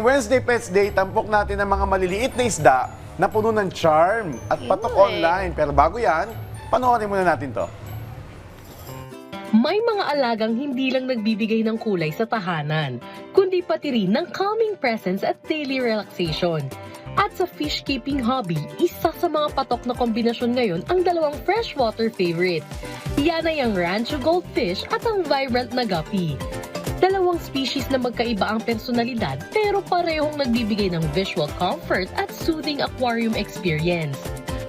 Ngayong Wednesday Pets Day, tampok natin ang mga maliliit na isda na puno ng charm at patok online. Pero bago yan, panoorin muna natin to. May mga alagang hindi lang nagbibigay ng kulay sa tahanan, kundi pati rin ng calming presence at daily relaxation. At sa fish keeping hobby, isa sa mga patok na kombinasyon ngayon ang dalawang freshwater favorite. Yan ay ang Rancho Goldfish at ang vibrant na guppy. Dalawang species na magkaiba ang personalidad pero parehong nagbibigay ng visual comfort at soothing aquarium experience.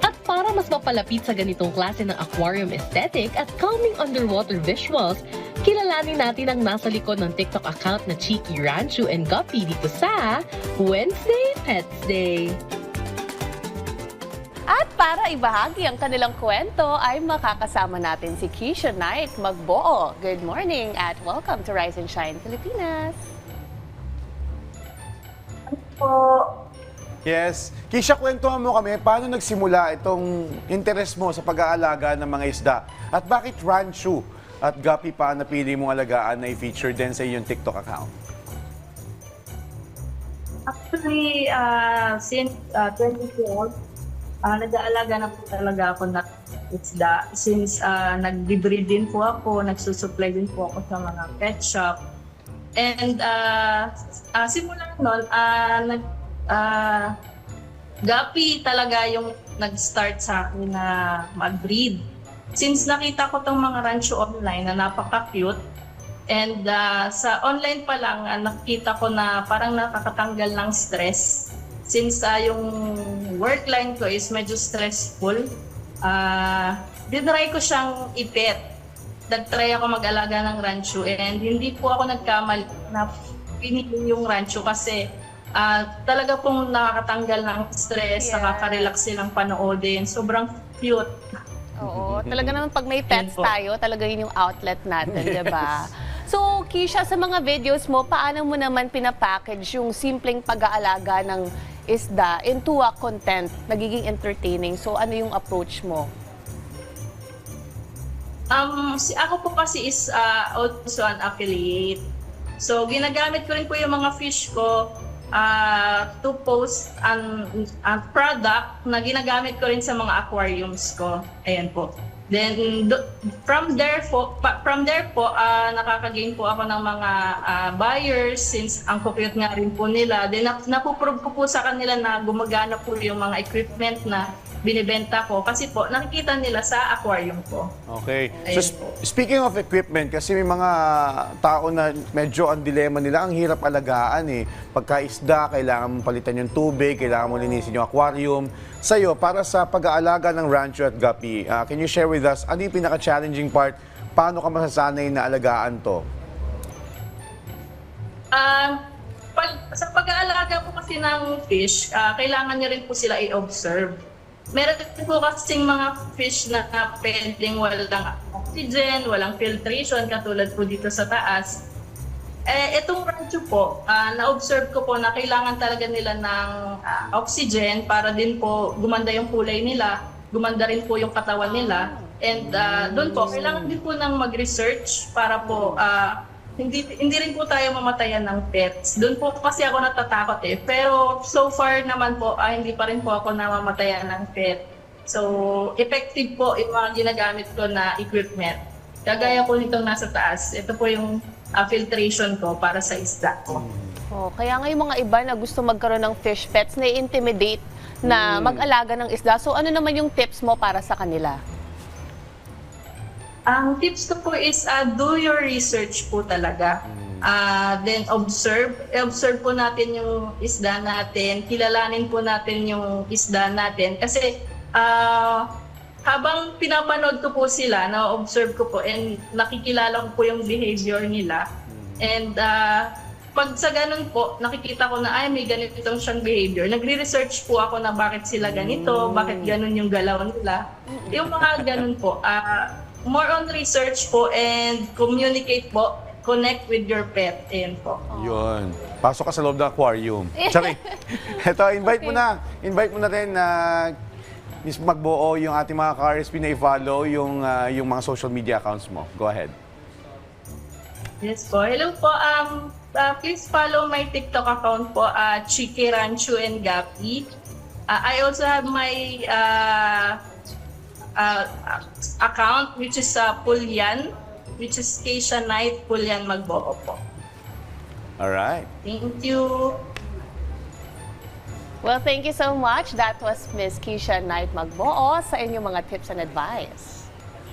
At para mas mapalapit sa ganitong klase ng aquarium aesthetic at calming underwater visuals, kilalanin natin ang nasa likod ng TikTok account na Cheeky Rancho and Guppy dito sa Wednesday Pets Day. At para ibahagi ang kanilang kwento ay makakasama natin si Keisha Knight Magbuo. Good morning at welcome to Rise and Shine Pilipinas. Yes. Kisha, kwentuhan mo kami, paano nagsimula itong interest mo sa pag-aalaga ng mga isda? At bakit Rancho at Guppy pa napili mong alagaan na i-feature din sa iyong TikTok account? Actually, since 2012, nag-aalaga na po talaga ako ng isda. Since nag-breed din po ako, nagsusupply din po ako sa mga pet shop. And simula nun, Guppy talaga yung nag-start sa akin na mag-breed. Since nakita ko tong mga rancho online na napaka-cute, and sa online pa lang, nakita ko na parang nakakatanggal ng stress. Since yung work line ko is medyo stressful, dinry ko siyang ipet. Nag-try ako mag-alaga ng rancho and hindi po ako nagkamali na pinili yung rancho kasi talaga pong nakakatanggal ng stress, nakaka-relax silang panoodin. Sobrang cute. Oo, talaga naman pag may pets tayo, talaga yun yung outlet natin, di ba? So, Keisha, sa mga videos mo, paano mo naman pinapackage yung simpleng pag-aalaga ng isda into a content, nagiging entertaining? So, ano yung approach mo? Ako po kasi is also an affiliate. So, ginagamit ko rin po yung mga fish ko to post an product na ginagamit ko rin sa mga aquariums ko. Ayan po. Then from there po nakaka-gain po ako ng mga buyers since ang cute nga rin po nila. Then napuprove ko po sa kanila na gumagana po yung mga equipment na binibenta ko kasi po nakikita nila sa aquarium ko. Okay. So speaking of equipment, kasi may mga tao na medyo ang dilema nila, ang hirap alagaan eh. Pagka-isda, kailangan mong palitan yung tubig, kailangan mo linisin yung aquarium. Sa'yo, para sa pag-aalaga ng Rancho at Guppy, can you share with us, ano yung pinaka-challenging part? Paano ka masasanay na alagaan to? Sa pag-aalaga po kasi ng fish, kailangan niyo rin po sila i-observe. Meron po kasing mga fish na pwedeng walang oxygen, walang filtration, katulad po dito sa taas. Itong rancho po, na-observe ko po na kailangan talaga nila ng oxygen para din po gumanda yung kulay nila, gumanda rin po yung katawan nila. And doon po, kailangan din po ng mag-research para po hindi rin po tayo mamatayan ng pets. Doon po kasi ako natatakot eh. Pero so far naman po, hindi pa rin po ako namamatayan ng pet. So, effective po yung mga ginagamit ko na equipment. Kagaya po nitong nasa taas. Ito po yung filtration ko para sa isda ko. Oh, kaya nga yung mga iba na gusto magkaroon ng fish pets, na-intimidate na mag-alaga ng isda. So, ano naman yung tips mo para sa kanila? Ang tips ko po is do your research po talaga. Then observe po natin yung isda natin, kilalanin po natin yung isda natin. Kasi habang pinapanood ko po sila, na-observe ko po and nakikilala ko po yung behavior nila. And pag sa ganun po, nakikita ko na may ganitong siyang behavior. Nagre-research po ako na bakit sila ganito, bakit ganun yung galaw nila. Yung mga ganun po, more on research po and communicate po, connect with your pet. Ayan po. Yun. Pasok ka sa loob ng aquarium. Sorry. Ito, invite mo na rin na Miss Magbuo yung ating mga ka-RSP na i-follow yung mga social media accounts mo. Go ahead. Yes po. Hello po. Please follow my TikTok account po, Chiki Rancho and Gapi. I also have my account which is Pulyan, which is Keisha Knight Pulyan Magboo po. Alright. Thank you. Well, thank you so much. That was Miss Keisha Knight Magboo sa inyong mga tips and advice.